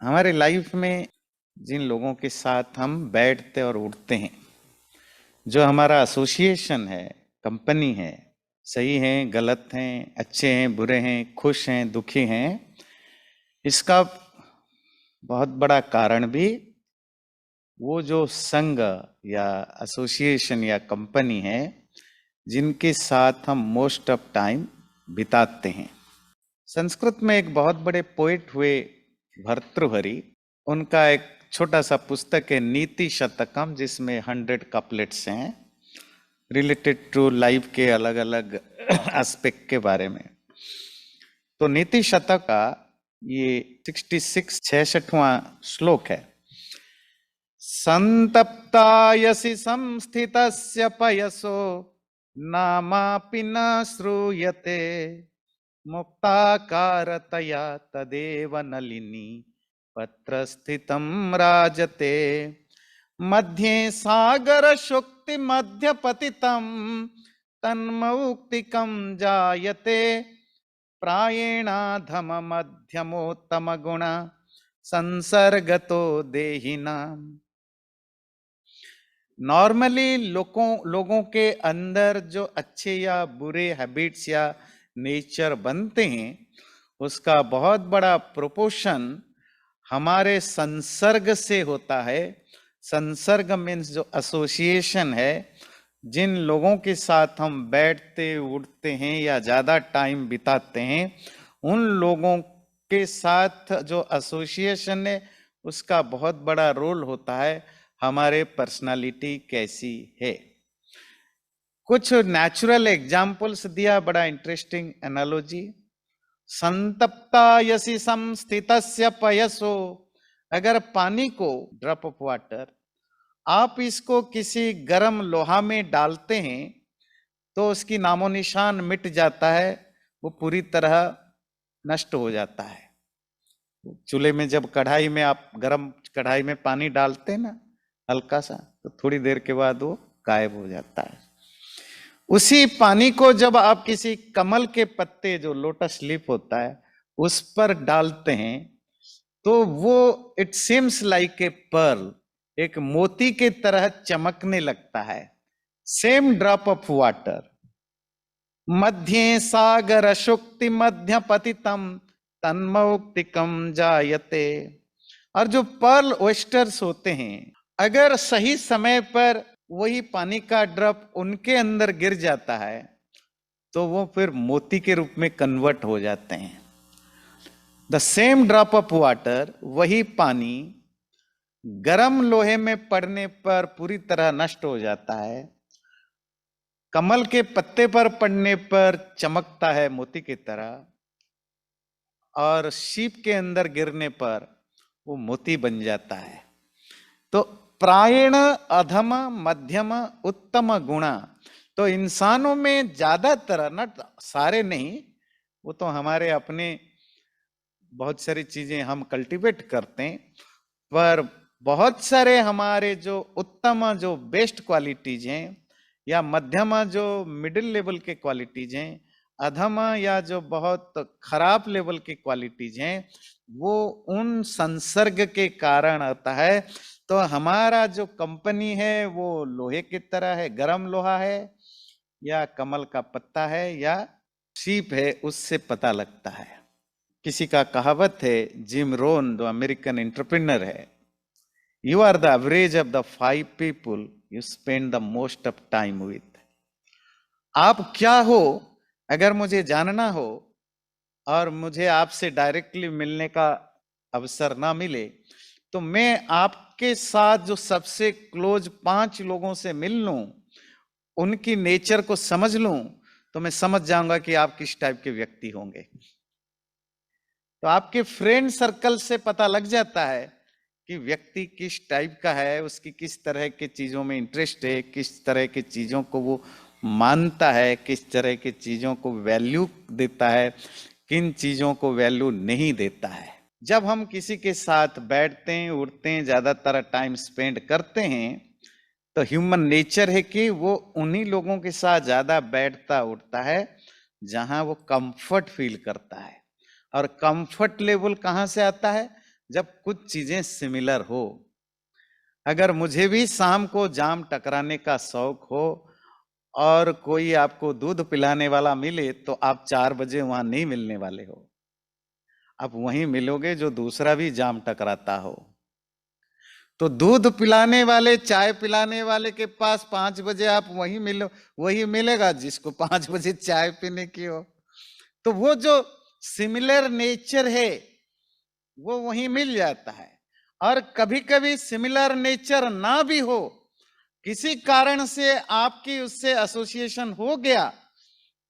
हमारे लाइफ में जिन लोगों के साथ हम बैठते और उठते हैं, जो हमारा एसोसिएशन है, कंपनी है, सही हैं, गलत हैं, अच्छे हैं, बुरे हैं, खुश हैं, दुखी हैं, इसका बहुत बड़ा कारण भी वो जो संघ या एसोसिएशन या कंपनी है जिनके साथ हम मोस्ट ऑफ टाइम बिताते हैं। संस्कृत में एक बहुत बड़े पोइट हुए भर्तृहरि, उनका एक छोटा सा पुस्तक है नीति शतकम, जिसमें 100 कपलेट्स हैं रिलेटेड टू लाइफ के अलग अलग एस्पेक्ट के बारे में। तो नीति शतक का ये 66वां श्लोक है। संतप्तायसि संस्थितस्य पयसो नामापि न श्रूयते मुक्ताकारतया तदेव नलिनी पत्रस्थितं राजते मध्ये सागर शुक्ति मध्य पतितं तन्मौक्तिकं जायते प्रायेणाधम मध्यमोत्तम गुण संसर्गतो देहिनाम। नॉर्मली लोगों के अंदर जो अच्छे या बुरे हैबिट्स या नेचर बनते हैं, उसका बहुत बड़ा प्रोपोर्शन हमारे संसर्ग से होता है। संसर्ग मीन्स जो एसोसिएशन है, जिन लोगों के साथ हम बैठते उठते हैं या ज़्यादा टाइम बिताते हैं, उन लोगों के साथ जो एसोसिएशन है उसका बहुत बड़ा रोल होता है हमारे पर्सनालिटी कैसी है। कुछ नेचुरल एग्जाम्पल्स दिया, बड़ा इंटरेस्टिंग एनालॉजी। संतप्तायसि संस्थितस्य पयसो, अगर पानी को, ड्रॉप ऑफ वाटर, आप इसको किसी गर्म लोहा में डालते हैं तो उसकी नामो निशान मिट जाता है, वो पूरी तरह नष्ट हो जाता है। चूल्हे में जब कढ़ाई में आप गर्म कढ़ाई में पानी डालते हैं ना हल्का सा, तो थोड़ी देर के बाद वो गायब हो जाता है। उसी पानी को जब आप किसी कमल के पत्ते, जो लोटस लीफ होता है, उस पर डालते हैं तो वो it seems like a pearl, एक मोती के तरह चमकने लगता है। सेम ड्रॉप ऑफ वाटर मध्ये सागर शुक्ति मध्य पतितम तन्मौक्तिकम जायते। और जो पर्ल ओयस्टर्स होते हैं, अगर सही समय पर वही पानी का ड्रॉप उनके अंदर गिर जाता है तो वो फिर मोती के रूप में कन्वर्ट हो जाते हैं। The same drop of water, वही पानी गरम लोहे में पड़ने पर पूरी तरह नष्ट हो जाता है, कमल के पत्ते पर पड़ने पर चमकता है मोती की तरह, और शीप के अंदर गिरने पर वो मोती बन जाता है। तो प्रायण अधम मध्यम उत्तम गुणा, तो इंसानों में ज्यादातर, न सारे नहीं, वो तो हमारे अपने बहुत सारी चीजें हम कल्टीवेट करते हैं, पर बहुत सारे हमारे जो उत्तम, जो बेस्ट क्वालिटीज हैं, या मध्यम जो मिडिल लेवल के क्वालिटीज हैं, अधम या जो बहुत खराब लेवल की क्वालिटीज हैं, वो उन संसर्ग के कारण आता है। तो हमारा जो कंपनी है वो लोहे की तरह है, गरम लोहा है, या कमल का पत्ता है, या शीप है, उससे पता लगता है। किसी का कहावत है, जिम रोन जो अमेरिकन एंटरप्रेन्योर है, you are the average of the 5 people you spend the most of time with. आप क्या हो, अगर मुझे जानना हो और मुझे आपसे डायरेक्टली मिलने का अवसर ना मिले, तो मैं आपके साथ जो सबसे क्लोज 5 लोगों से मिल लूं, उनकी नेचर को समझ लूं, तो मैं समझ जाऊंगा कि आप किस टाइप के व्यक्ति होंगे। तो आपके फ्रेंड सर्कल से पता लग जाता है कि व्यक्ति किस टाइप का है, उसकी किस तरह के चीजों में इंटरेस्ट है, किस तरह के चीजों को वो मानता है, किस तरह की चीजों को वैल्यू देता है, किन चीजों को वैल्यू नहीं देता है। जब हम किसी के साथ बैठते हैं, उठते हैं, ज्यादातर टाइम स्पेंड करते हैं, तो ह्यूमन नेचर है कि वो उन्हीं लोगों के साथ ज्यादा बैठता उठता है जहां वो कंफर्ट फील करता है। और कंफर्ट लेवल कहां से आता है? जब कुछ चीजें सिमिलर हो। अगर मुझे भी शाम को जाम टकराने का शौक हो और कोई आपको दूध पिलाने वाला मिले, तो आप 4 बजे वहां नहीं मिलने वाले हो, आप वहीं मिलोगे जो दूसरा भी जाम टकराता हो। तो दूध पिलाने वाले, चाय पिलाने वाले के पास 5 बजे आप वहीं मिलो, वही मिलेगा जिसको 5 बजे चाय पीने की हो। तो वो जो सिमिलर नेचर है वो वहीं मिल जाता है। और कभी कभी सिमिलर नेचर ना भी हो, किसी कारण से आपकी उससे एसोसिएशन हो गया,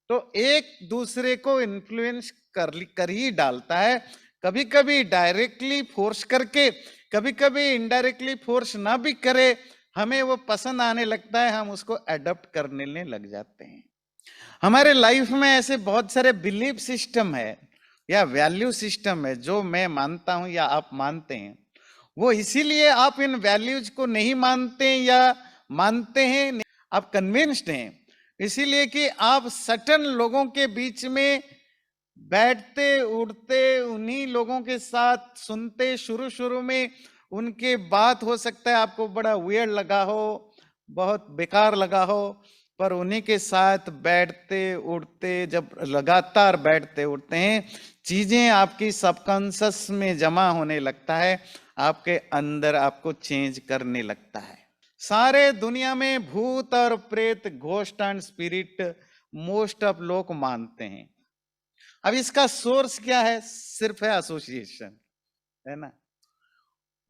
तो एक दूसरे को इन्फ्लुएंस कर ही डालता है। कभी कभी डायरेक्टली फोर्स करके, कभी कभी इनडायरेक्टली फोर्स ना भी करे, हमें वो पसंद आने लगता है, हम उसको अडॉप्ट करने लग जाते हैं। हमारे लाइफ में ऐसे बहुत सारे बिलीफ सिस्टम है या वैल्यू सिस्टम है जो मैं मानता हूं या आप मानते हैं। वो इसीलिए आप इन वैल्यूज को नहीं मानते या मानते हैं, आप कन्विंस्ड हैं इसीलिए कि आप सर्टेन लोगों के बीच में बैठते उठते, उन्हीं लोगों के साथ सुनते, शुरू शुरू में उनके बात हो सकता है आपको बड़ा वियर्ड लगा हो, बहुत बेकार लगा हो, पर उन्हीं के साथ बैठते उठते, जब लगातार बैठते उठते हैं, चीजें आपकी सबकॉन्शियस में जमा होने लगता है, आपके अंदर आपको चेंज करने लगता है। सारे दुनिया में भूत और प्रेत, ghost and spirit most of लोग मानते हैं। अब इसका सोर्स क्या है? सिर्फ है एसोसिएशन, है ना।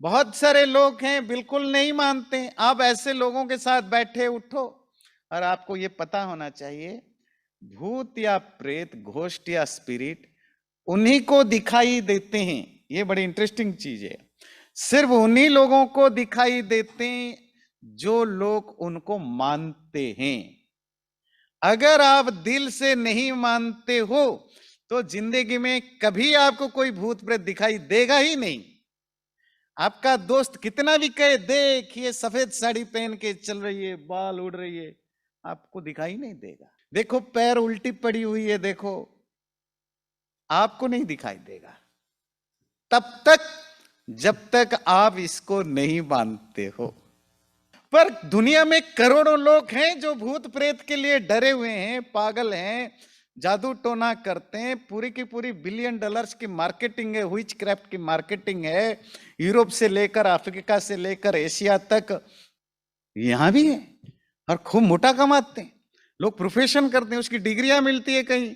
बहुत सारे लोग हैं बिल्कुल नहीं मानते। आप ऐसे लोगों के साथ बैठे उठो और आपको ये पता होना चाहिए, भूत या प्रेत, घोस्ट या स्पिरिट उन्हीं को दिखाई देते हैं। ये बड़ी इंटरेस्टिंग चीज है। सिर्फ उन्हीं लोगों को दिखाई देते हैं जो लोग उनको मानते हैं। अगर आप दिल से नहीं मानते हो तो जिंदगी में कभी आपको कोई भूत प्रेत दिखाई देगा ही नहीं। आपका दोस्त कितना भी कहे देख ये सफेद साड़ी पहन के चल रही है, बाल उड़ रही है, आपको दिखाई नहीं देगा। देखो पैर उल्टी पड़ी हुई है, देखो, आपको नहीं दिखाई देगा तब तक जब तक आप इसको नहीं मानते हो। पर दुनिया में करोड़ों लोग हैं जो भूत प्रेत के लिए डरे हुए हैं, पागल हैं, जादू टोना करते हैं। पूरी की पूरी $1 बिलियन की मार्केटिंग है, विच क्राफ्ट की मार्केटिंग है, यूरोप से लेकर अफ्रीका से लेकर एशिया तक यहां भी है, और खूब मोटा कमाते हैं लोग, प्रोफेशन करते हैं, उसकी डिग्रियां मिलती है कहीं।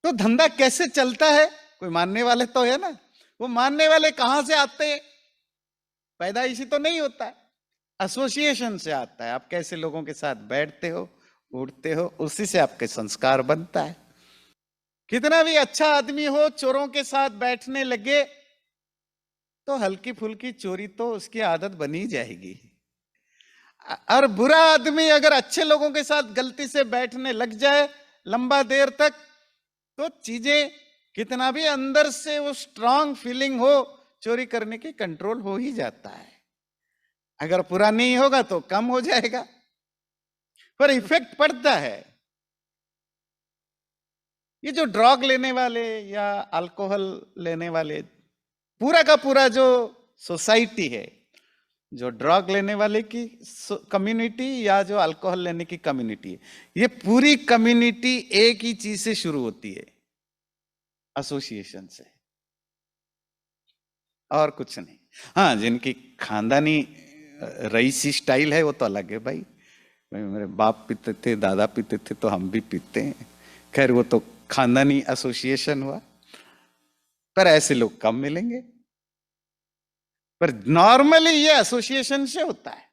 तो धंधा कैसे चलता है? कोई मानने वाले तो है ना। वो मानने वाले कहां से आते हैं? पैदा इसी तो नहीं होता है, एसोसिएशन से आता है। आप कैसे लोगों के साथ बैठते हो, उठते हो, उसी से आपके संस्कार बनता है। कितना भी अच्छा आदमी हो, चोरों के साथ बैठने लगे तो हल्की फुल्की चोरी तो उसकी आदत बनी जाएगी। और बुरा आदमी अगर अच्छे लोगों के साथ गलती से बैठने लग जाए लंबा देर तक, तो चीजें कितना भी अंदर से वो स्ट्रांग फीलिंग हो, चोरी करने की कंट्रोल हो ही जाता है। अगर पूरा नहीं होगा तो कम हो जाएगा, पर इफेक्ट पड़ता है। ये जो ड्रग लेने वाले या अल्कोहल लेने वाले, पूरा का पूरा जो सोसाइटी है, जो ड्रग लेने वाले की कम्युनिटी या जो अल्कोहल लेने की कम्युनिटी है, ये पूरी कम्युनिटी एक ही चीज से शुरू होती है, एसोसिएशन से, और कुछ नहीं। हाँ, जिनकी खानदानी रईसी स्टाइल है वो तो अलग है भाई, मेरे बाप पीते थे, दादा पीते थे, तो हम भी पीते हैं। खैर वो तो खानदानी एसोसिएशन हुआ, पर ऐसे लोग कम मिलेंगे। पर नॉर्मली ये एसोसिएशन से होता है।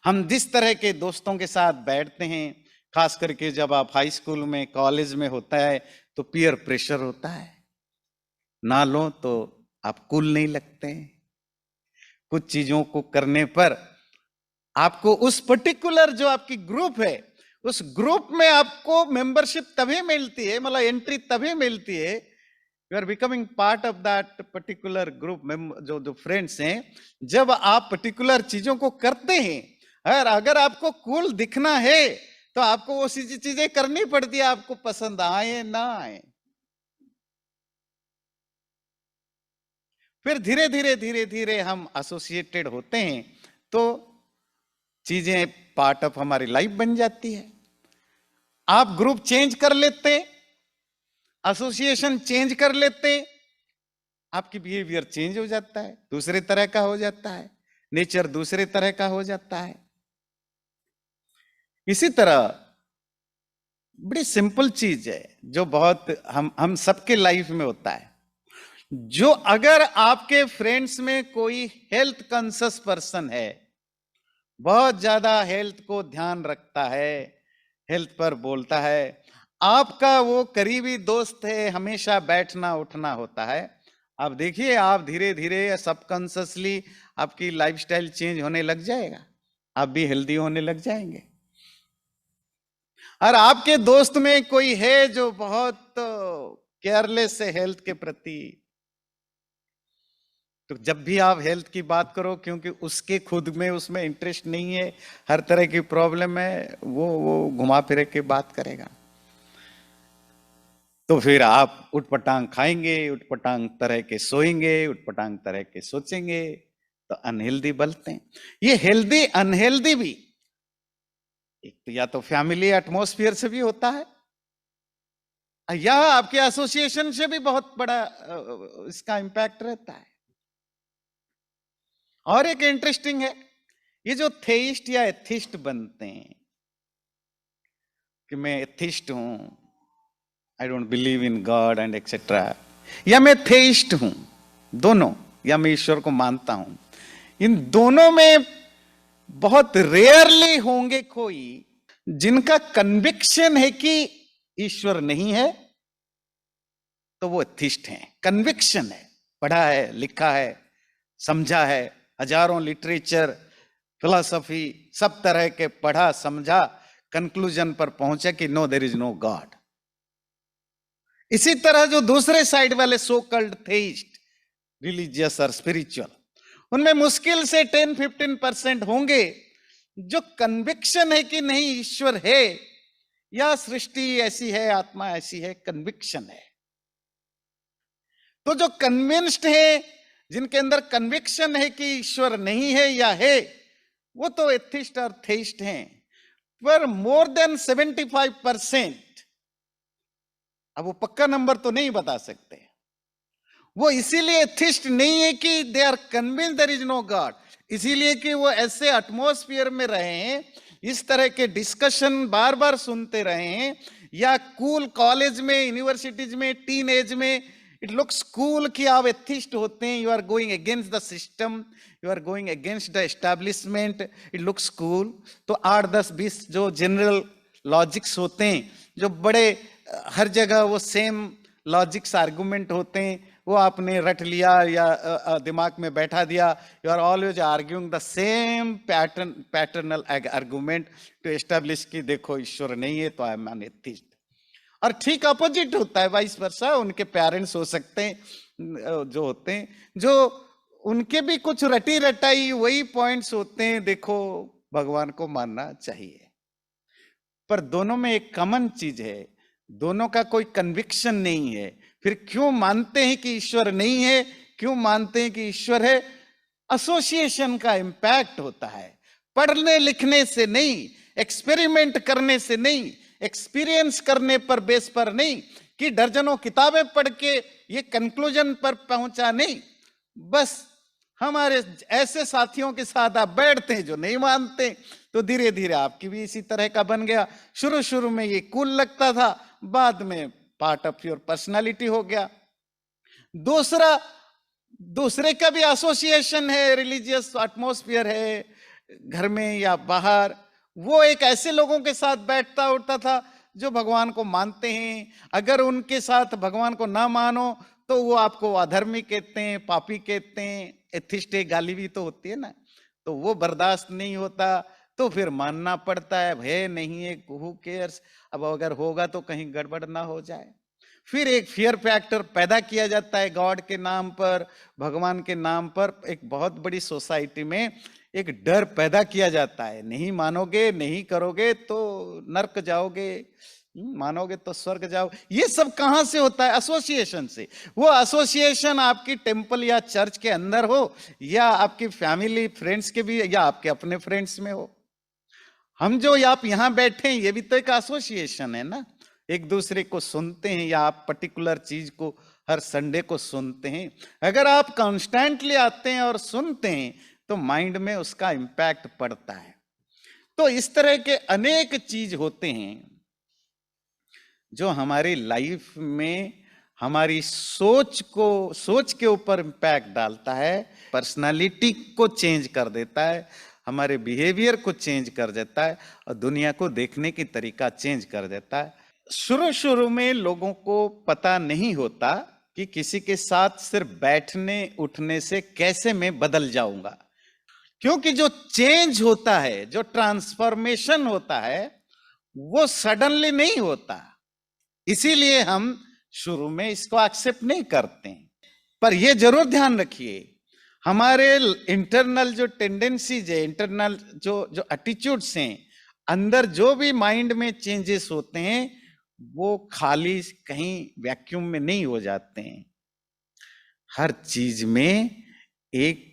हम जिस तरह के दोस्तों के साथ बैठते हैं, खास करके जब आप हाई स्कूल में, कॉलेज में होता है, तो पीयर प्रेशर होता है, ना लो तो आप कूल नहीं लगते हैं। कुछ चीजों को करने पर आपको उस पर्टिकुलर जो आपकी ग्रुप है, उस ग्रुप में आपको मेंबरशिप तभी मिलती है, मतलब एंट्री तभी मिलती है, you are becoming part of that particular group. जो जो फ्रेंड्स हैं, जब आप पर्टिकुलर चीजों को करते हैं, और अगर आपको कूल दिखना है तो आपको वो चीजें करनी पड़ती है, आपको पसंद आए ना आए। फिर धीरे धीरे धीरे धीरे हम एसोसिएटेड होते हैं, तो चीजें पार्ट ऑफ हमारी लाइफ बन जाती है। आप ग्रुप चेंज कर लेते, एसोसिएशन चेंज कर लेते, आपकी बिहेवियर चेंज हो जाता है, दूसरे तरह का हो जाता है, नेचर दूसरे तरह का हो जाता है। इसी तरह बड़ी सिंपल चीज है जो बहुत हम सबके लाइफ में होता है, जो अगर आपके फ्रेंड्स में कोई हेल्थ कॉन्शियस पर्सन है, बहुत ज्यादा हेल्थ को ध्यान रखता है, हेल्थ पर बोलता है, आपका वो करीबी दोस्त है, हमेशा बैठना उठना होता है, आप देखिए आप धीरे धीरे सबकॉन्शियसली आपकी लाइफस्टाइल चेंज होने लग जाएगा, आप भी हेल्दी होने लग जाएंगे। और आपके दोस्त में कोई है जो बहुत केयरलेस है हेल्थ के प्रति, तो जब भी आप हेल्थ की बात करो, क्योंकि उसके खुद में उसमें इंटरेस्ट नहीं है, हर तरह की प्रॉब्लम है, वो घुमा फिरे के बात करेगा, तो फिर आप उटपटांग खाएंगे, उटपटांग तरह के सोएंगे, उटपटांग तरह के सोचेंगे, तो अनहेल्दी बनते हैं। ये हेल्दी अनहेल्दी भी एक तो या तो फैमिली एटमॉस्फेयर से भी होता है, या आपके एसोसिएशन से भी बहुत बड़ा इसका इम्पैक्ट रहता है। और एक इंटरेस्टिंग है, ये जो थेइस्ट या एथिस्ट बनते हैं कि मैं एथिस्ट हूं, I don't believe in God and etcetera, या मैं थेइस्ट हूं, दोनों, या मैं ईश्वर को मानता हूं, इन दोनों में बहुत रेयरली होंगे कोई जिनका कन्विक्शन है कि ईश्वर नहीं है, तो वो एथिस्ट हैं। कन्विक्शन है, पढ़ा है, लिखा है, समझा है, हजारों लिटरेचर, फिलॉसफी, सब तरह के पढ़ा समझा, कंक्लूजन पर पहुंचा कि no there is no God. इसी तरह जो दूसरे साइड वाले सो कॉल्ड थेइस्ट, रिलीजियस और स्पिरिचुअल, उनमें मुश्किल से 10-15% होंगे जो कन्विक्शन है कि नहीं ईश्वर है, या सृष्टि ऐसी है, आत्मा ऐसी है, कन्विक्शन है। तो जो कन्विंस्ड है, जिनके अंदर कन्विक्शन है कि ईश्वर नहीं है या है, वो तो एथिस्ट और थेइस्ट हैं। पर मोर देन 75%, अब वो पक्का नंबर तो नहीं बता सकते, वो इसीलिए एथिस्ट नहीं है कि they are convinced there is no God, इसीलिए कि वो ऐसे एटमॉस्फेयर में रहे हैं, इस तरह के डिस्कशन बार बार सुनते रहे हैं, या कूल कॉलेज में, यूनिवर्सिटीज में, टीन एज में इट लुक्स कूल कि आप एथिस्ट होते हैं, you are going against the system, you are going against the establishment, it looks cool. तो 8-10-20 जो जनरल लॉजिक्स होते हैं, जो बड़े हर जगह वो सेम लॉजिक्स आर्गुमेंट होते हैं, वो आपने रट लिया या दिमाग में बैठा दिया, you are always arguing the same paternal argument to establish कि देखो ईश्वर नहीं है तो आई एम एन एथिस्ट। और ठीक अपोजिट होता है, वाइस वर्सा, उनके पेरेंट्स हो सकते हैं जो होते हैं, जो उनके भी कुछ रटी रटाई वही पॉइंट्स होते हैं, देखो भगवान को मानना चाहिए, पर दोनों में एक कॉमन चीज है, दोनों का कोई कन्विक्शन नहीं है। फिर क्यों मानते हैं कि ईश्वर नहीं है, क्यों मानते हैं कि ईश्वर है? एसोसिएशन का इंपैक्ट होता है, पढ़ने लिखने से नहीं, एक्सपेरिमेंट करने से नहीं, एक्सपीरियंस करने पर बेस पर नहीं, कि दर्जनों किताबें पढ़ के ये कंक्लूजन पर पहुंचा नहीं, बस हमारे ऐसे साथियों के साथ आप बैठते हैं जो नहीं मानते, तो धीरे धीरे आपकी भी इसी तरह का बन गया। शुरू शुरू में ये कूल लगता था, बाद में पार्ट ऑफ योर पर्सनालिटी हो गया। दूसरे का भी एसोसिएशन है, रिलीजियस एटमॉस्फेयर है घर में या बाहर, वो एक ऐसे लोगों के साथ बैठता उठता था जो भगवान को मानते हैं। अगर उनके साथ भगवान को ना मानो तो वो आपको अधर्मी कहते हैं, पापी कहते हैं, एथिस्ट गाली भी तो होती है ना, तो वो बर्दाश्त नहीं होता, तो फिर मानना पड़ता है, भय नहीं है, हु केयर्स, अब अगर होगा तो कहीं गड़बड़ ना हो जाए। फिर एक फियर फैक्टर पैदा किया जाता है गॉड के नाम पर, भगवान के नाम पर, एक बहुत बड़ी सोसाइटी में एक डर पैदा किया जाता है, नहीं मानोगे, नहीं करोगे तो नर्क जाओगे, मानोगे तो स्वर्ग जाओ। ये सब कहां से होता है? एसोसिएशन से। वो एसोसिएशन आपकी टेंपल या चर्च के अंदर हो, या आपकी फैमिली फ्रेंड्स के भी, या आपके अपने फ्रेंड्स में हो। हम जो आप यहां बैठे हैं, ये भी तो एक एसोसिएशन है ना। एक दूसरे को सुनते हैं, या आप पर्टिकुलर चीज को हर संडे को सुनते हैं। अगर आप कॉन्स्टेंटली आते हैं और सुनते हैं, तो माइंड में उसका इंपैक्ट पड़ता है। तो इस तरह के अनेक चीज होते हैं जो हमारी लाइफ में हमारी सोच के ऊपर इंपैक्ट डालता है, पर्सनालिटी को चेंज कर देता है, हमारे बिहेवियर को चेंज कर देता है, और दुनिया को देखने की तरीका चेंज कर देता है। शुरू शुरू में लोगों को पता नहीं होता कि किसी के साथ सिर्फ बैठने उठने से कैसे मैं बदल जाऊंगा, क्योंकि जो चेंज होता है, जो ट्रांसफॉर्मेशन होता है, वो सडनली नहीं होता। इसीलिए हम शुरू में इसको एक्सेप्ट नहीं करते हैं। पर यह जरूर ध्यान रखिए, हमारे इंटरनल जो टेंडेंसीज है, इंटरनल जो एटीट्यूड्स हैं, अंदर जो भी माइंड में चेंजेस होते हैं, वो खाली कहीं वैक्यूम में नहीं हो जाते हैं। हर चीज में एक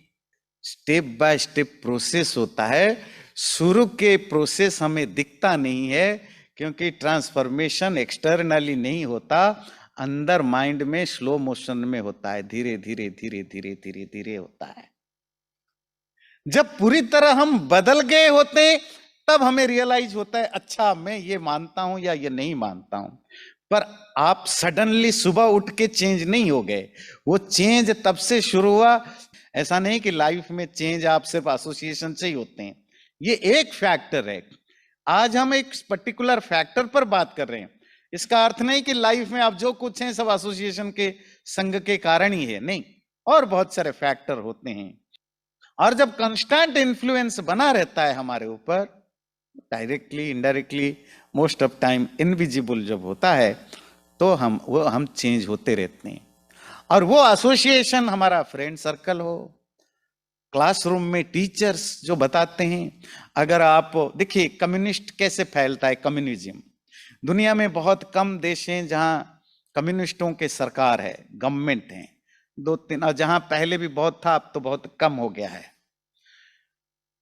स्टेप बाय स्टेप प्रोसेस होता है। शुरू के प्रोसेस हमें दिखता नहीं है, क्योंकि ट्रांसफॉर्मेशन एक्सटर्नली नहीं होता, अंदर माइंड में स्लो मोशन में होता है, धीरे धीरे धीरे धीरे धीरे धीरे होता है। जब पूरी तरह हम बदल गए होते हैं, तब हमें रियलाइज होता है, अच्छा मैं ये मानता हूं या ये नहीं मानता हूं। पर आप सडनली सुबह उठ के चेंज नहीं हो गए, वो चेंज तब से शुरू हुआ। ऐसा नहीं कि लाइफ में चेंज आप सिर्फ एसोसिएशन से ही होते हैं, ये एक फैक्टर है। आज हम एक पर्टिकुलर फैक्टर पर बात कर रहे हैं, इसका अर्थ नहीं कि लाइफ में आप जो कुछ हैं सब एसोसिएशन के संग के कारण ही है, नहीं, और बहुत सारे फैक्टर होते हैं। और जब कांस्टेंट इन्फ्लुएंस बना रहता है हमारे ऊपर, directly indirectly, most of time invisible जब होता है, तो हम चेंज होते रहते हैं। और वो एसोसिएशन हमारा फ्रेंड सर्कल हो, क्लासरूम में टीचर्स जो बताते हैं। अगर आप देखिए कम्युनिस्ट कैसे फैलता है, कम्युनिज्म दुनिया में बहुत कम देश हैं जहां कम्युनिस्टों के सरकार है, गवर्नमेंट है, 2-3, और जहां पहले भी बहुत था, अब तो बहुत कम हो गया है।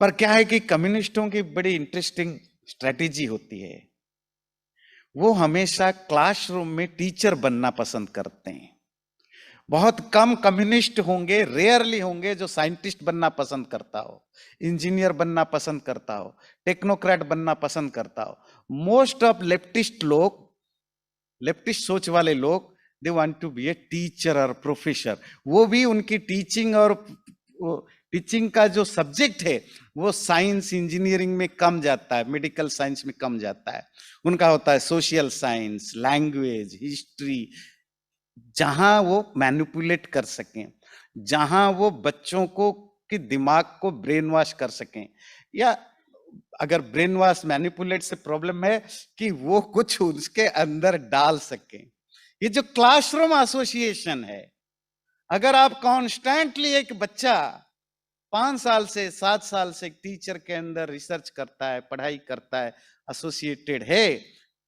पर क्या है कि कम्युनिस्टों की बड़ी इंटरेस्टिंग स्ट्रेटेजी होती है, वो हमेशा क्लासरूम में टीचर बनना पसंद करते हैं। बहुत कम कम्युनिस्ट होंगे, रेयरली होंगे जो साइंटिस्ट बनना पसंद करता हो, इंजीनियर बनना पसंद करता हो, टेक्नोक्रेट बनना पसंद करता हो। मोस्ट ऑफ लेफ्टिस्ट लोग, लेफ्टिस्ट सोच वाले लोग, they want to be a teacher और प्रोफेसर। वो भी उनकी टीचिंग और टीचिंग का जो सब्जेक्ट है वो साइंस इंजीनियरिंग में कम जाता है, मेडिकल साइंस में कम जाता है। उनका होता है सोशल साइंस, लैंग्वेज, हिस्ट्री, जहां वो मैनिपुलेट कर सकें, जहां वो बच्चों को कि दिमाग को ब्रेन वॉश कर सकें, या अगर ब्रेन वॉश मैनिपुलेट से प्रॉब्लम है कि वो कुछ उसके अंदर डाल सकें। ये जो क्लासरूम एसोसिएशन है, अगर आप कॉन्स्टेंटली एक बच्चा 5 साल से 7 साल से एक टीचर के अंदर रिसर्च करता है, पढ़ाई करता है, एसोसिएटेड है,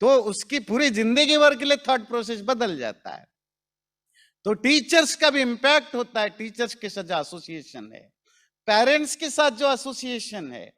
तो उसकी पूरी जिंदगी भर के लिए थॉट प्रोसेस बदल जाता है। तो टीचर्स का भी इंपैक्ट होता है, टीचर्स के साथ जो एसोसिएशन है, पेरेंट्स के साथ जो एसोसिएशन है,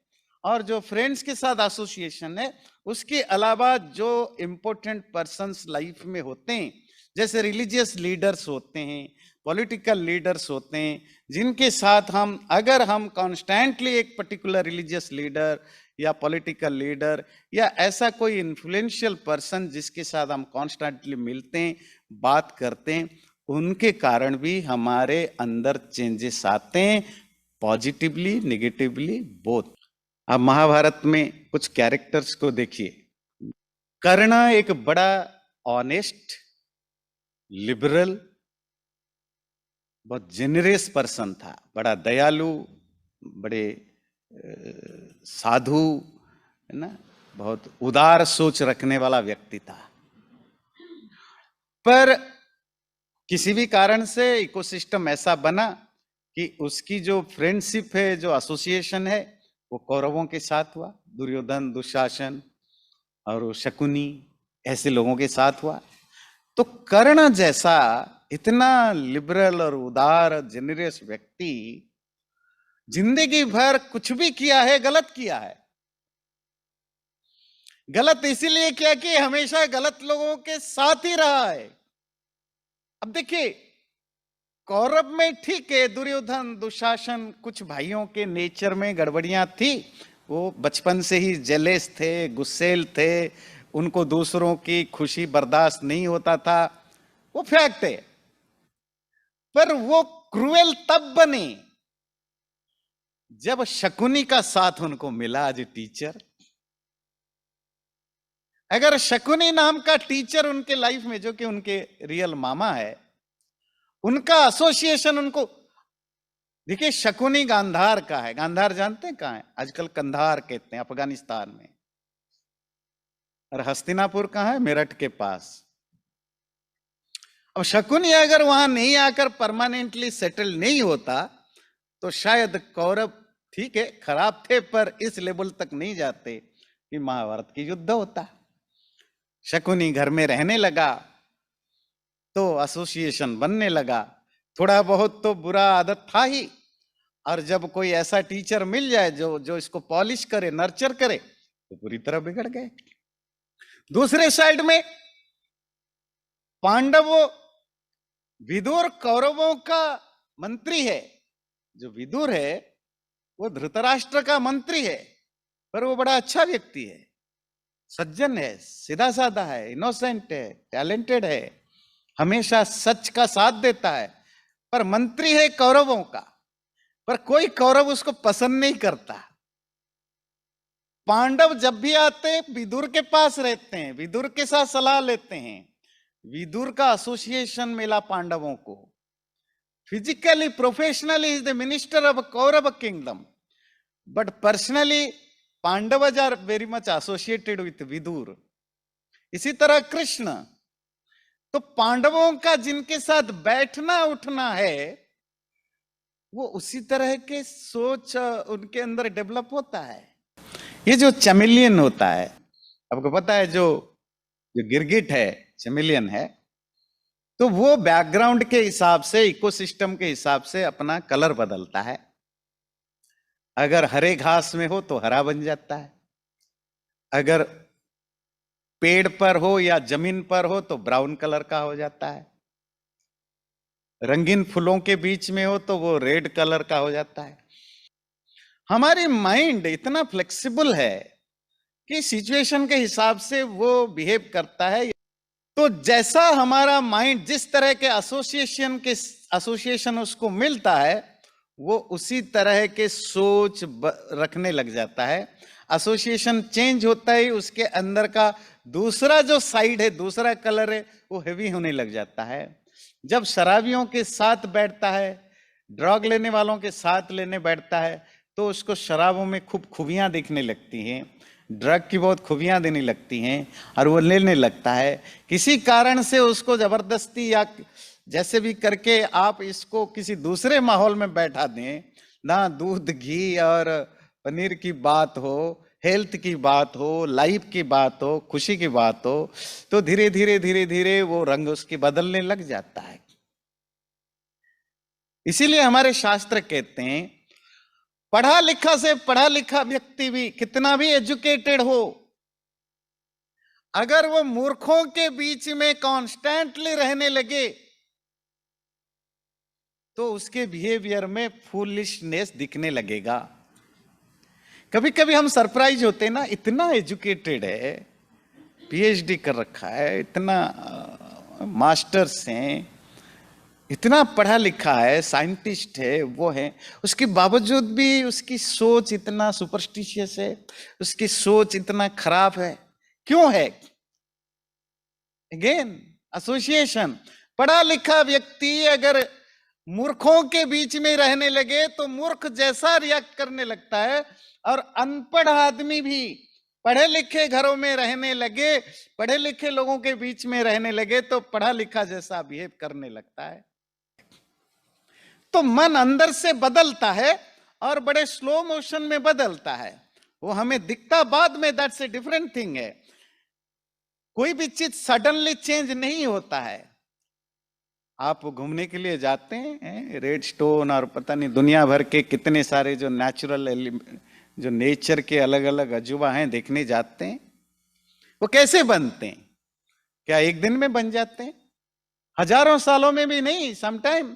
और जो फ्रेंड्स के साथ एसोसिएशन है, उसके अलावा जो इंपॉर्टेंट पर्सन्स लाइफ में होते हैं, जैसे रिलीजियस लीडर्स होते हैं, पॉलिटिकल लीडर्स होते हैं, जिनके साथ अगर हम कॉन्स्टेंटली एक पर्टिकुलर रिलीजियस लीडर या पॉलिटिकल लीडर या ऐसा कोई इन्फ्लुएंशियल पर्सन जिसके साथ हम कॉन्स्टेंटली मिलते हैं, बात करते हैं, उनके कारण भी हमारे अंदर चेंजेस आते हैं, पॉजिटिवली नेगेटिवली बोथ। अब महाभारत में कुछ कैरेक्टर्स को देखिए। कर्ण एक बड़ा ऑनेस्ट, लिबरल, बहुत जेनरस पर्सन था, बड़ा दयालु, बड़े साधु, है ना, बहुत उदार सोच रखने वाला व्यक्ति था। पर किसी भी कारण से इकोसिस्टम ऐसा बना कि उसकी जो फ्रेंडशिप है, जो एसोसिएशन है, वो कौरवों के साथ हुआ, दुर्योधन, दुशासन और शकुनी, ऐसे लोगों के साथ हुआ। तो कर्ण जैसा इतना लिबरल और उदार जेनरस व्यक्ति जिंदगी भर कुछ भी किया है, गलत किया है। गलत इसीलिए किया कि हमेशा गलत लोगों के साथ ही रहा है। अब देखिए, कौरव में ठीक है, दुर्योधन दुशासन कुछ भाइयों के नेचर में गड़बड़ियां थी, वो बचपन से ही जेलेस थे, गुस्सेल थे, उनको दूसरों की खुशी बर्दाश्त नहीं होता था, वो फैक्ट है। पर वो क्रूएल तब बने जब शकुनी का साथ उनको मिला एज टीचर। अगर शकुनी नाम का टीचर उनके लाइफ में, जो कि उनके रियल मामा है, उनका एसोसिएशन उनको, देखिए शकुनी गांधार का है। गांधार जानते हैं कहां है? आजकल कंधार कहते हैं, अफगानिस्तान में। और हस्तिनापुर कहां है? मेरठ के पास। अब शकुनी अगर वहां नहीं आकर परमानेंटली सेटल नहीं होता तो शायद कौरव, ठीक है खराब थे, पर इस लेवल तक नहीं जाते कि महाभारत की युद्ध होता। शकुनी घर में रहने लगा तो एसोसिएशन बनने लगा। थोड़ा बहुत तो बुरा आदत था ही, और जब कोई ऐसा टीचर मिल जाए जो इसको पॉलिश करे, नर्चर करे, तो पूरी तरह बिगड़ गए। दूसरे साइड में पांडवों, विदुर कौरवों का मंत्री है। जो विदुर है वो धृतराष्ट्र का मंत्री है, पर वो बड़ा अच्छा व्यक्ति है, सज्जन है, सीधा साधा है, इनोसेंट है, टैलेंटेड है, हमेशा सच का साथ देता है, पर मंत्री है कौरवों का। पर कोई कौरव उसको पसंद नहीं करता। पांडव जब भी आते हैं विदुर के पास रहते हैं, विदुर के साथ सलाह लेते हैं। विदुर का एसोसिएशन मिला पांडवों को। Physically professionally is the minister of Kaurava kingdom, but personally Pandavas are very much associated with Vidura. इसी तरह कृष्ण, तो पांडवों का जिनके साथ बैठना उठना है, वो उसी तरह के सोच उनके अंदर डेवलप होता है। ये जो चैमेलियन होता है, आपको पता है, जो गिरगिट है चैमेलियन है, तो वो बैकग्राउंड के हिसाब से, इकोसिस्टम के हिसाब से अपना कलर बदलता है। अगर हरे घास में हो तो हरा बन जाता है, अगर पेड़ पर हो या जमीन पर हो तो ब्राउन कलर का हो जाता है, रंगीन फूलों के बीच में हो तो वो रेड कलर का हो जाता है। हमारी माइंड इतना फ्लेक्सिबल है कि सिचुएशन के हिसाब से वो बिहेव करता है। तो जैसा हमारा माइंड, जिस तरह के एसोसिएशन उसको मिलता है, वो उसी तरह के सोच रखने लग जाता है। एसोसिएशन चेंज होता है, उसके अंदर का दूसरा जो साइड है, दूसरा कलर है, वो हेवी होने लग जाता है। जब शराबियों के साथ बैठता है, ड्रग लेने वालों के साथ लेने बैठता है, तो उसको शराबों में खूब खूबियां दिखने लगती हैं, ड्रग की बहुत खूबियां देने लगती हैं, और वो लेने लगता है। किसी कारण से उसको जबरदस्ती या जैसे भी करके आप इसको किसी दूसरे माहौल में बैठा दें, ना दूध घी और पनीर की बात हो, हेल्थ की बात हो, लाइफ की बात हो, खुशी की बात हो, तो धीरे धीरे धीरे धीरे वो रंग उसकी बदलने लग जाता है। इसीलिए हमारे शास्त्र कहते हैं, पढ़ा लिखा से पढ़ा लिखा व्यक्ति भी, कितना भी एजुकेटेड हो, अगर वो मूर्खों के बीच में कॉन्स्टेंटली रहने लगे तो उसके बिहेवियर में फूलिशनेस दिखने लगेगा। कभी कभी हम सरप्राइज होते हैं ना, इतना एजुकेटेड है, पीएचडी कर रखा है, इतना मास्टर्स हैं, इतना पढ़ा लिखा है, साइंटिस्ट है, वो है, उसके बावजूद भी उसकी सोच इतना सुपरस्टिशियस है, उसकी सोच इतना खराब है। क्यों है? Again association. पढ़ा लिखा व्यक्ति अगर मूर्खों के बीच में रहने लगे तो मूर्ख जैसा रिएक्ट करने लगता है, और अनपढ़ आदमी भी पढ़े लिखे घरों में रहने लगे, पढ़े लिखे लोगों के बीच में रहने लगे तो पढ़ा लिखा जैसा बिहेव करने लगता है। तो मन अंदर से बदलता है और बड़े स्लो मोशन में बदलता है। वो हमें दिखता बाद में, दैट्स ए डिफरेंट थिंग है। कोई भी चीज सडनली चेंज नहीं होता है। आप घूमने के लिए जाते हैं रेड स्टोन और पता नहीं दुनिया भर के कितने सारे जो नेचुरल जो नेचर के अलग अलग अजूबा हैं देखने जाते हैं, वो कैसे बनते हैं? क्या एक दिन में बन जाते हैं? हजारों सालों में भी नहीं, समटाइम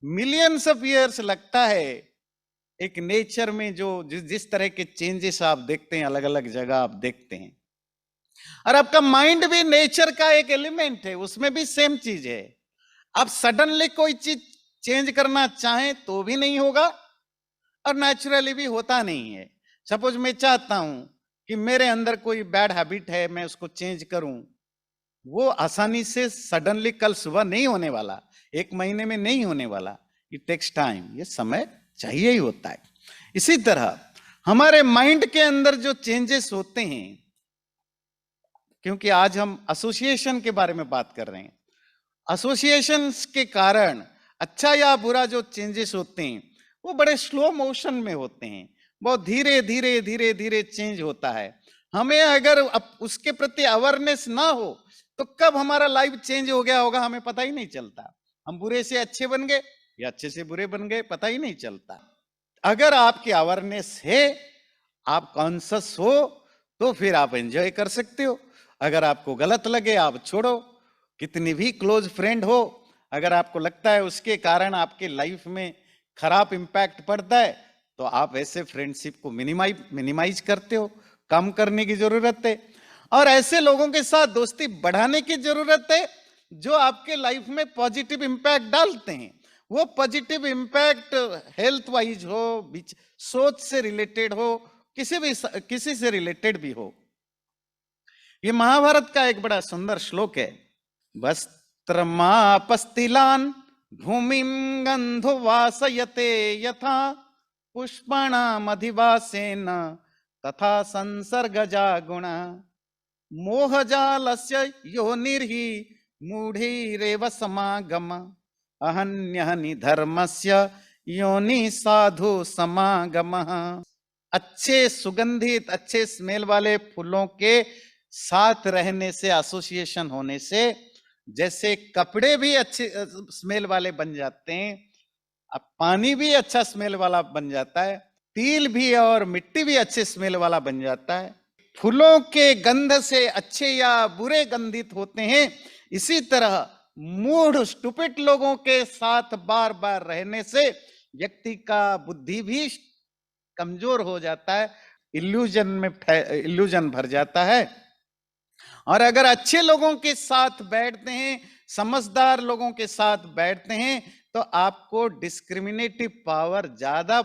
मिलियंस ऑफ ईयर्स लगता है। एक नेचर में जो जिस तरह के चेंजेस आप देखते हैं, अलग अलग जगह आप देखते हैं, और आपका माइंड भी नेचर का एक एलिमेंट है, उसमें भी सेम चीज है। आप सडनली कोई चीज चेंज करना चाहें तो भी नहीं होगा, और नेचुरली भी होता नहीं है। सपोज मैं चाहता हूं कि मेरे अंदर कोई बैड हैबिट है, मैं उसको चेंज करूं, वो आसानी से सडनली कल सुबह नहीं होने वाला, एक महीने में नहीं होने वाला। इट टेक्स टाइम, ये समय चाहिए ही होता है। इसी तरह हमारे माइंड के अंदर जो चेंजेस होते हैं, क्योंकि आज हम एसोसिएशन के बारे में बात कर रहे हैं, एसोसिएशंस के कारण अच्छा या बुरा जो चेंजेस होते हैं वो बड़े स्लो मोशन में होते हैं, बहुत धीरे धीरे धीरे धीरे चेंज होता है। हमें अगर उसके प्रति अवेयरनेस ना हो तो कब हमारा लाइफ चेंज हो गया होगा हमें पता ही नहीं चलता। हम बुरे से अच्छे बन गए या अच्छे से बुरे बन गए, पता ही नहीं चलता। अगर आपकी अवेयरनेस है, आप कॉन्शियस हो, तो फिर आप एंजॉय कर सकते हो। अगर आपको गलत लगे आप छोड़ो। कितनी भी क्लोज फ्रेंड हो, अगर आपको लगता है उसके कारण आपके लाइफ में खराब इंपैक्ट पड़ता है, तो आप ऐसे फ्रेंडशिप को मिनिमाइज करते हो, कम करने की जरूरत है। और ऐसे लोगों के साथ दोस्ती बढ़ाने की जरूरत है जो आपके लाइफ में पॉजिटिव इंपैक्ट डालते हैं। वो पॉजिटिव इंपैक्ट हेल्थ वाइज हो, सोच से रिलेटेड हो, किसी से रिलेटेड भी हो। ये महाभारत का एक बड़ा सुंदर श्लोक है। वस्त्रमापस्तिलान् भूमिं गंधो वासयते यथा पुष्पाणामधिवासेन तथा संसर्गजा गुण मोहजालस्य योनिर्हि मूढ़ैरेव समागम अहन्यहनि धर्मस्य योनि साधु समागम। अच्छे सुगंधित अच्छे स्मेल वाले फूलों के साथ रहने से, एसोसिएशन होने से, जैसे कपड़े भी अच्छे स्मेल वाले बन जाते हैं, अब पानी भी अच्छा स्मेल वाला बन जाता है, तिल भी और मिट्टी भी अच्छे स्मेल वाला बन जाता है। फूलों के गंध से अच्छे या बुरे गंधित होते हैं। इसी तरह मूढ़ स्टूपिड लोगों के साथ बार बार रहने से व्यक्ति का बुद्धि भी कमजोर हो जाता है, इल्यूजन भर जाता है। और अगर अच्छे लोगों के साथ बैठते हैं, समझदार लोगों के साथ बैठते हैं, तो आपको डिस्क्रिमिनेटिव पावर ज्यादा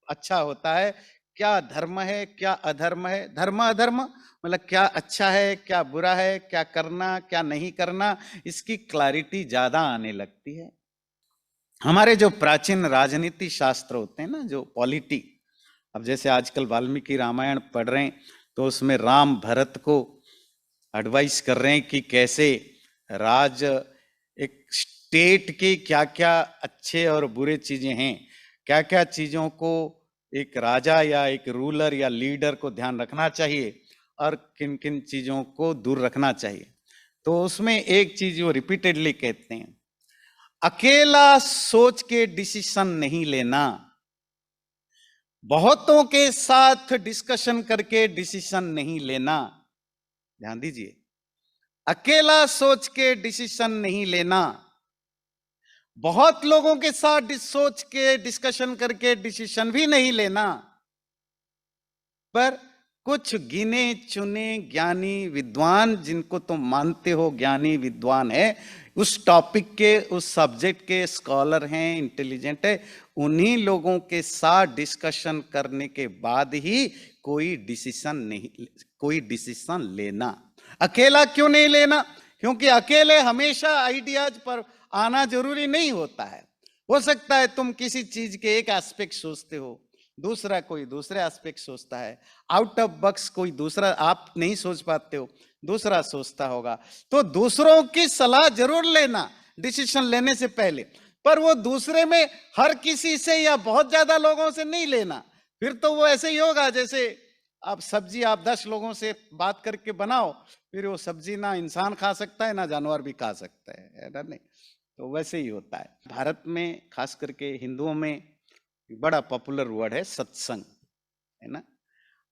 अच्छा होता है। क्या धर्म है, क्या अधर्म है, धर्म अधर्म मतलब क्या अच्छा है, क्या बुरा है, क्या करना क्या नहीं करना, इसकी क्लैरिटी ज्यादा आने लगती है। हमारे जो प्राचीन राजनीति शास्त्र होते हैं ना, जो पॉलिटी, अब जैसे आजकल वाल्मीकि रामायण पढ़ रहे हैं तो उसमें राम भरत को एडवाइस कर रहे हैं कि कैसे एक स्टेट की क्या क्या अच्छे और बुरे चीजें हैं, क्या क्या चीजों को एक राजा या एक रूलर या लीडर को ध्यान रखना चाहिए और किन किन चीजों को दूर रखना चाहिए। तो उसमें एक चीज वो रिपीटेडली कहते हैं, अकेला सोच के डिसीजन नहीं लेना, बहुतों के साथ डिस्कशन करके डिसीजन नहीं लेना। ध्यान दीजिए, अकेला सोच के डिसीजन नहीं लेना, बहुत लोगों के साथ सोच के डिस्कशन करके डिसीजन भी नहीं लेना, पर कुछ गिने चुने ज्ञानी विद्वान, जिनको तुम मानते हो ज्ञानी विद्वान है, उस टॉपिक के उस सब्जेक्ट के स्कॉलर हैं, इंटेलिजेंट है, उन्हीं लोगों के साथ डिस्कशन करने के बाद ही कोई डिसीजन लेना। अकेला क्यों नहीं लेना? क्योंकि अकेले हमेशा आइडियाज पर आना जरूरी नहीं होता है। हो सकता है तुम किसी चीज के एक एस्पेक्ट सोचते हो, दूसरा कोई दूसरे एस्पेक्ट सोचता है, आउट ऑफ बॉक्स कोई दूसरा आप नहीं सोच पाते हो, दूसरा सोचता होगा। तो दूसरों की सलाह जरूर लेना डिसीजन लेने से पहले, पर वो दूसरे में हर किसी से या बहुत ज्यादा लोगों से नहीं लेना। फिर तो वो ऐसे ही होगा जैसे आप सब्जी आप 10 लोगों से बात करके बनाओ, फिर वो सब्जी ना इंसान खा सकता है ना जानवर भी खा सकता है ना? नहीं, तो वैसे ही होता है। भारत में खास करके हिंदुओं में बड़ा पॉपुलर वर्ड है सत्संग, है ना?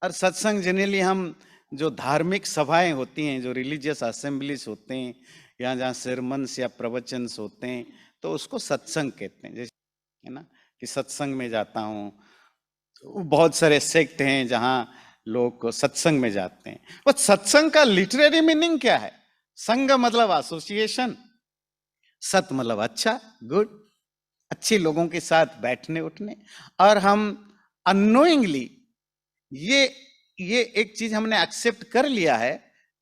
और सत्संग जनरली हम जो धार्मिक सभाएं होती हैं, जो रिलीजियस असेंबलीज होते हैं, या जहाँ sermons या प्रवचन्स होते हैं, तो उसको सत्संग कहते हैं। जैसे, है ना, कि सत्संग में जाता हूँ। तो बहुत सारे सेक्ट हैं जहाँ लोग सत्संग में जाते हैं। पर सत्संग का लिटरेरी मीनिंग क्या है? संग मतलब एसोसिएशन, सत मतलब अच्छा, गुड, अच्छे लोगों के साथ बैठने उठने। और हम अननोइंगली ये ये एक चीज हमने एक्सेप्ट कर लिया है,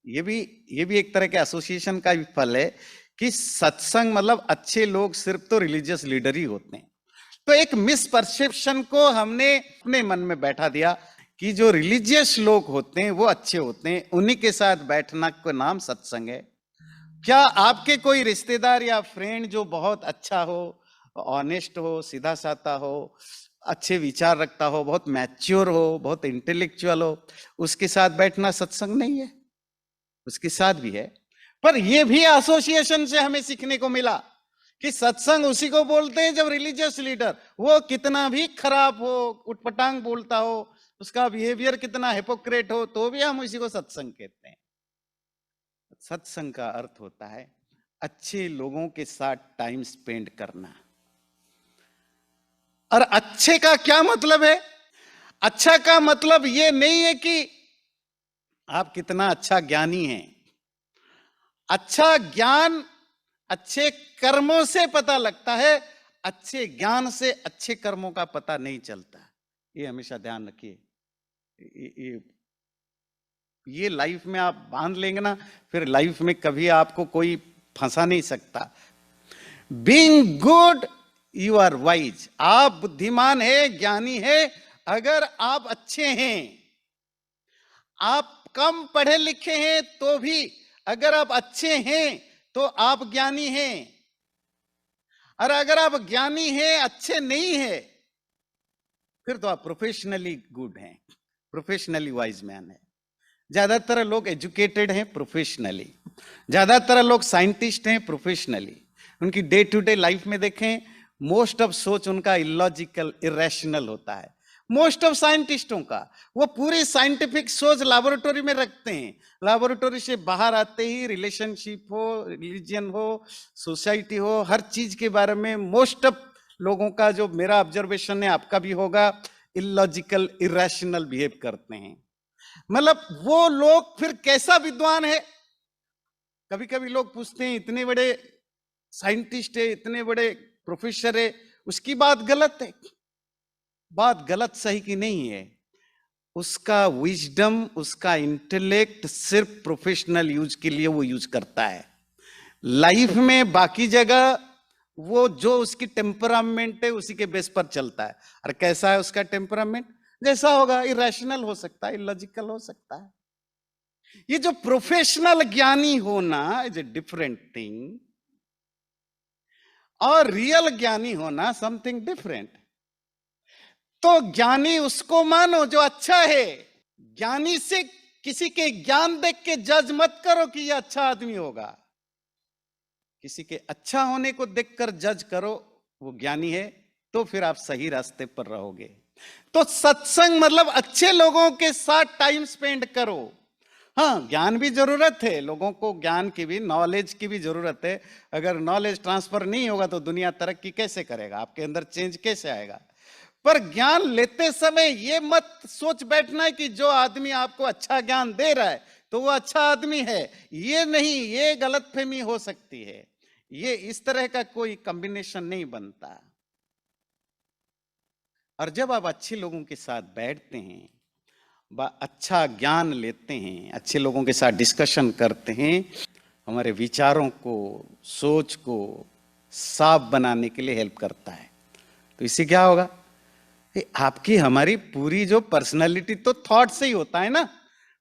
ये भी एक तरह के एसोसिएशन का भी फल है कि सत्संग मतलब अच्छे लोग सिर्फ तो रिलीजियस लीडर ही होते हैं। तो एक मिसपरसेप्शन को हमने अपने मन में बैठा दिया कि जो रिलीजियस लोग होते हैं वो अच्छे होते हैं, उन्हीं के साथ बैठना का नाम सत्संग है। क्या आपके कोई रिश्तेदार या फ्रेंड जो बहुत अच्छा हो, ऑनेस्ट हो, सीधा साधा हो, अच्छे विचार रखता हो, बहुत मैच्योर हो, बहुत इंटेलेक्चुअल हो, उसके साथ बैठना सत्संग नहीं है? उसके साथ भी है। पर यह भी एसोसिएशन से हमें सीखने को मिला कि सत्संग उसी को बोलते हैं जब रिलीजियस लीडर, वो कितना भी खराब हो, उटपटांग बोलता हो, उसका बिहेवियर कितना हिपोक्रेट हो, तो भी हम उसी को सत्संग कहते हैं। सत्संग का अर्थ होता है अच्छे लोगों के साथ टाइम स्पेंड करना। और अच्छे का क्या मतलब है? अच्छा का मतलब यह नहीं है कि आप कितना अच्छा ज्ञानी हैं। अच्छा ज्ञान अच्छे कर्मों से पता लगता है, अच्छे ज्ञान से अच्छे कर्मों का पता नहीं चलता। ये हमेशा ध्यान रखिए। ये लाइफ में आप बांध लेंगे ना, फिर लाइफ में कभी आपको कोई फंसा नहीं सकता। Being good you are wise, आप बुद्धिमान है, ज्ञानी है अगर आप अच्छे हैं। आप कम पढ़े लिखे हैं तो भी अगर आप अच्छे हैं तो आप ज्ञानी हैं। और अगर आप ज्ञानी हैं, अच्छे नहीं है, फिर तो आप प्रोफेशनली गुड हैं, प्रोफेशनली वाइज मैन है। ज्यादातर लोग एजुकेटेड हैं प्रोफेशनली, ज्यादातर लोग साइंटिस्ट हैं प्रोफेशनली। उनकी डे टू डे लाइफ में देखें, मोस्ट ऑफ सोच उनका इलॉजिकल, इरेशनल होता है। मोस्ट ऑफ साइंटिस्टों का वो पूरी साइंटिफिक सोच लैबोरेटरी में रखते हैं। लैबोरेटरी से बाहर आते ही रिलेशनशिप हो, रिलीजन हो, सोसाइटी हो, हर चीज के बारे में मोस्ट ऑफ लोगों का, जो मेरा ऑब्जर्वेशन है आपका भी होगा, इलॉजिकल, इरेशनल बिहेव करते हैं। मतलब वो लोग फिर कैसा विद्वान है? कभी कभी लोग पूछते हैं इतने बड़े साइंटिस्ट है, इतने बड़े प्रोफेसर है, उसकी बात गलत है। बात गलत सही की नहीं है, उसका विजडम, उसका इंटेलेक्ट सिर्फ प्रोफेशनल यूज के लिए वो यूज करता है। लाइफ में बाकी जगह वो जो उसकी टेम्परामेंट है उसी के बेस पर चलता है। और कैसा है उसका टेम्परामेंट? जैसा होगा, इरेशनल हो सकता है, इलॉजिकल हो सकता है। ये जो प्रोफेशनल ज्ञानी होना इज ए डिफरेंट थिंग, और रियल ज्ञानी होना समथिंग डिफरेंट। तो ज्ञानी उसको मानो जो अच्छा है। ज्ञानी से किसी के ज्ञान देख के जज मत करो कि यह अच्छा आदमी होगा। किसी के अच्छा होने को देखकर जज करो वो ज्ञानी है, तो फिर आप सही रास्ते पर रहोगे। तो सत्संग मतलब अच्छे लोगों के साथ टाइम स्पेंड करो। हाँ, ज्ञान भी जरूरत है, लोगों को ज्ञान की भी, नॉलेज की भी जरूरत है। अगर नॉलेज ट्रांसफर नहीं होगा तो दुनिया तरक्की कैसे करेगा, आपके अंदर चेंज कैसे आएगा? पर ज्ञान लेते समय ये मत सोच बैठना है कि जो आदमी आपको अच्छा ज्ञान दे रहा है तो वो अच्छा आदमी है। ये नहीं, ये गलतफहमी हो सकती है। ये इस तरह का कोई कॉम्बिनेशन नहीं बनता। और जब आप अच्छे लोगों के साथ बैठते हैं, अच्छा ज्ञान लेते हैं, अच्छे लोगों के साथ डिस्कशन करते हैं, हमारे विचारों को, सोच को साफ बनाने के लिए हेल्प करता है। तो इससे क्या होगा? आपकी हमारी पूरी जो पर्सनालिटी तो थॉट से ही होता है ना।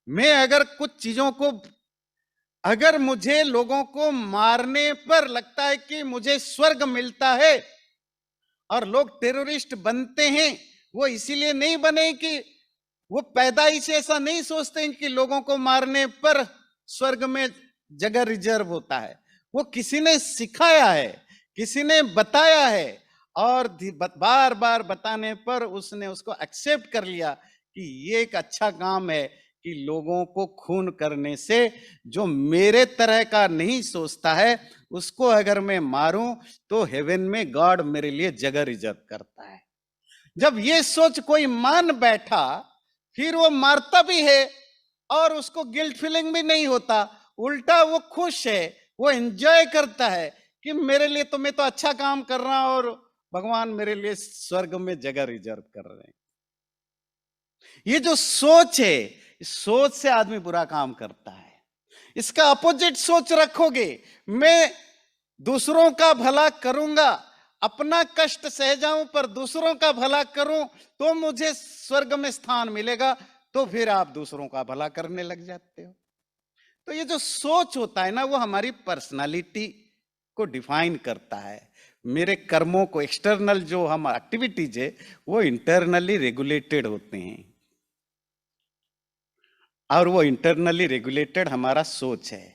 मैं अगर कुछ चीजों को, अगर मुझे लोगों को मारने पर लगता है कि मुझे स्वर्ग मिलता है, और लोग टेररिस्ट बनते हैं, वो इसीलिए नहीं बने कि वो पैदाइश से ऐसा नहीं सोचते हैं कि लोगों को मारने पर स्वर्ग में जगह रिजर्व होता है। वो किसी ने सिखाया है, किसी ने बताया है, और बार बार बताने पर उसने उसको एक्सेप्ट कर लिया कि ये एक अच्छा काम है कि लोगों को खून करने से जो मेरे तरह का नहीं सोचता है उसको अगर मैं मारूं तो हेवन में गॉड मेरे लिए जगह रिजर्व करता है। जब ये सोच कोई मान बैठा, फिर वो मारता भी है और उसको गिल्ट फीलिंग भी नहीं होता, उल्टा वो खुश है, वो एंजॉय करता है कि मेरे लिए तो मैं तो अच्छा काम कर रहा हूं और भगवान मेरे लिए स्वर्ग में जगह रिजर्व कर रहे हैं। ये जो सोच है, इस सोच से आदमी बुरा काम करता है। इसका अपोजिट सोच रखोगे, मैं दूसरों का भला करूंगा, अपना कष्ट सह जाऊं पर दूसरों का भला करूं तो मुझे स्वर्ग में स्थान मिलेगा, तो फिर आप दूसरों का भला करने लग जाते हो। तो ये जो सोच होता है ना, वो हमारी पर्सनालिटी को डिफाइन करता है। मेरे कर्मों को, एक्सटर्नल जो हम एक्टिविटीज है वो इंटरनली रेगुलेटेड होते हैं, और वो इंटरनली रेगुलेटेड हमारा सोच है।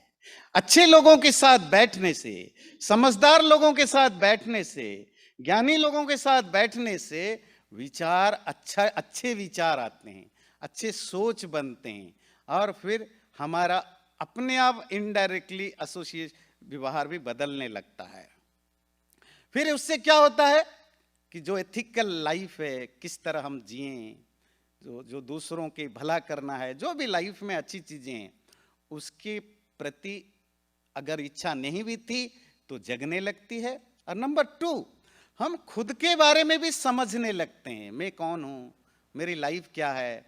अच्छे लोगों के साथ बैठने से, समझदार लोगों के साथ बैठने से, ज्ञानी लोगों के साथ बैठने से विचार अच्छे विचार आते हैं, अच्छे सोच बनते हैं, और फिर हमारा अपने आप इनडायरेक्टली एसोसिएट व्यवहार भी बदलने लगता है। फिर उससे क्या होता है कि जो एथिकल लाइफ है, किस तरह हम जिए, जो दूसरों के भला करना है, जो भी लाइफ में अच्छी चीजें हैं उसके प्रति अगर इच्छा नहीं भी थी तो जगने लगती है। और नंबर 2, हम खुद के बारे में भी समझने लगते हैं, मैं कौन हूं, मेरी लाइफ क्या है,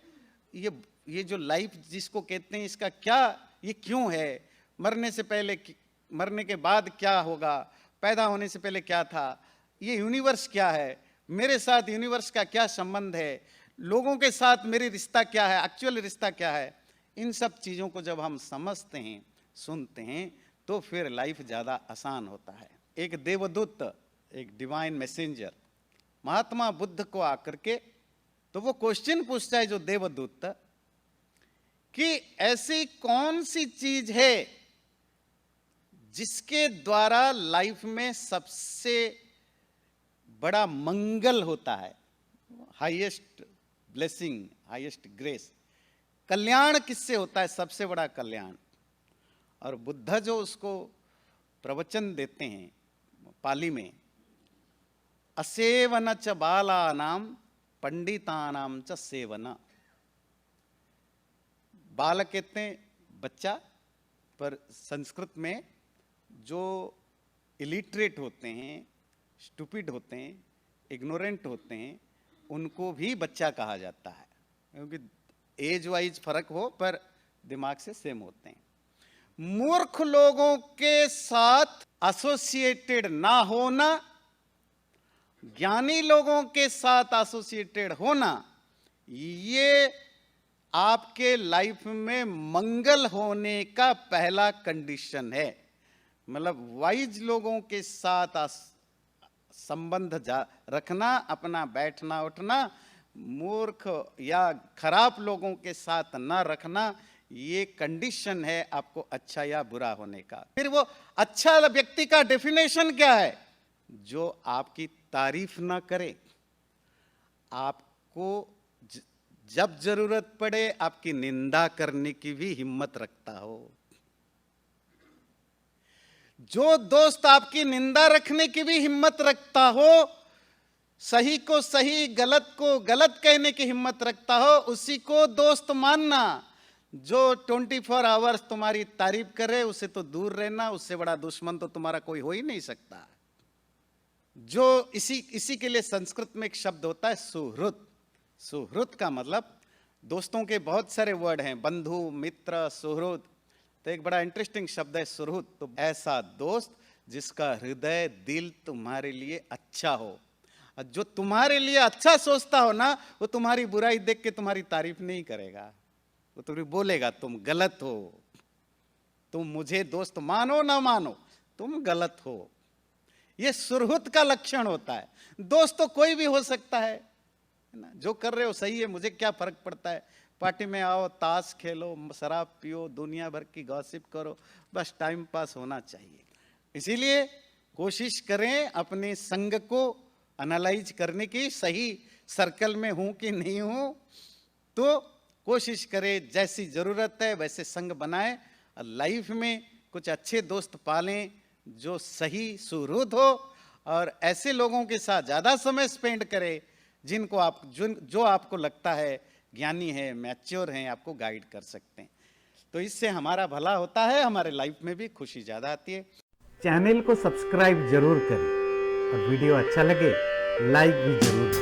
ये जो लाइफ जिसको कहते हैं इसका क्या, ये क्यों है, मरने से पहले, मरने के बाद क्या होगा, पैदा होने से पहले क्या था, ये यूनिवर्स क्या है, मेरे साथ यूनिवर्स का क्या संबंध है, लोगों के साथ मेरी रिश्ता क्या है, एक्चुअल रिश्ता क्या है। इन सब चीज़ों को जब हम समझते हैं, सुनते हैं, तो फिर लाइफ ज़्यादा आसान होता है। एक देवदूत, एक डिवाइन मैसेंजर महात्मा बुद्ध को आकर के तो वो क्वेश्चन पूछता है, जो देवदूत, कि ऐसी कौन सी चीज है जिसके द्वारा लाइफ में सबसे बड़ा मंगल होता है, हाईएस्ट ब्लेसिंग, हाईएस्ट ग्रेस, कल्याण किससे होता है, सबसे बड़ा कल्याण। और बुद्ध जो उसको प्रवचन देते हैं पाली में, असेवन च बालानाम पंडितानाम च सेवन। बालक कहते हैं बच्चा, पर संस्कृत में जो इलिटरेट होते हैं, स्टूपिड होते हैं, इग्नोरेंट होते हैं, उनको भी बच्चा कहा जाता है, क्योंकि एज वाइज फर्क हो पर दिमाग से सेम होते हैं। मूर्ख लोगों के साथ एसोसिएटेड ना होना, ज्ञानी लोगों के साथ एसोसिएटेड होना, ये आपके लाइफ में मंगल होने का पहला कंडीशन है। मतलब वाइज लोगों के साथ संबंध रखना, अपना बैठना उठना, मूर्ख या खराब लोगों के साथ ना रखना, ये कंडीशन है आपको अच्छा या बुरा होने का। फिर वो अच्छा व्यक्ति का डेफिनेशन क्या है, जो आपकी तारीफ ना करे, आपको जब जरूरत पड़े आपकी निंदा करने की भी हिम्मत रखता हो। जो दोस्त आपकी निंदा रखने की भी हिम्मत रखता हो, सही को सही, गलत को गलत कहने की हिम्मत रखता हो, उसी को दोस्त मानना। जो 24 आवर्स तुम्हारी तारीफ करे उससे तो दूर रहना, उससे बड़ा दुश्मन तो तुम्हारा कोई हो ही नहीं सकता। जो इसी के लिए संस्कृत में एक शब्द होता है सुहृद। सुहृद का मतलब, दोस्तों के बहुत सारे वर्ड हैं, बंधु, मित्र, सुहृद, तो एक बड़ा इंटरेस्टिंग शब्द है सुहृद। तो ऐसा दोस्त जिसका हृदय, दिल तुम्हारे लिए अच्छा हो, जो तुम्हारे लिए अच्छा सोचता हो ना, वो तुम्हारी बुराई देख के तुम्हारी तारीफ नहीं करेगा, वो तुम्हें बोलेगा तुम गलत हो, तुम मुझे दोस्त मानो ना मानो, तुम गलत हो। ये सुहृद का लक्षण होता है। दोस्त तो कोई भी हो सकता है, है ना, जो कर रहे हो सही है, मुझे क्या फर्क पड़ता है। पार्टी में आओ, ताश खेलो, शराब पियो, दुनिया भर की गॉसिप करो, बस टाइम पास होना चाहिए। इसीलिए कोशिश करें अपने संग को एनालाइज करने की, सही सर्कल में हूं कि नहीं हूं, तो कोशिश करें जैसी जरूरत है वैसे संग बनाएं और लाइफ में कुछ अच्छे दोस्त पालें जो सही सुहृद हो, और ऐसे लोगों के साथ ज्यादा समय स्पेंड करें जिनको आप जो आपको लगता है ज्ञानी है, मैच्योर हैं, आपको गाइड कर सकते हैं। तो इससे हमारा भला होता है, हमारे लाइफ में भी खुशी ज्यादा आती है। चैनल को सब्सक्राइब जरूर करें और वीडियो अच्छा लगे लाइक भी जरूर करें।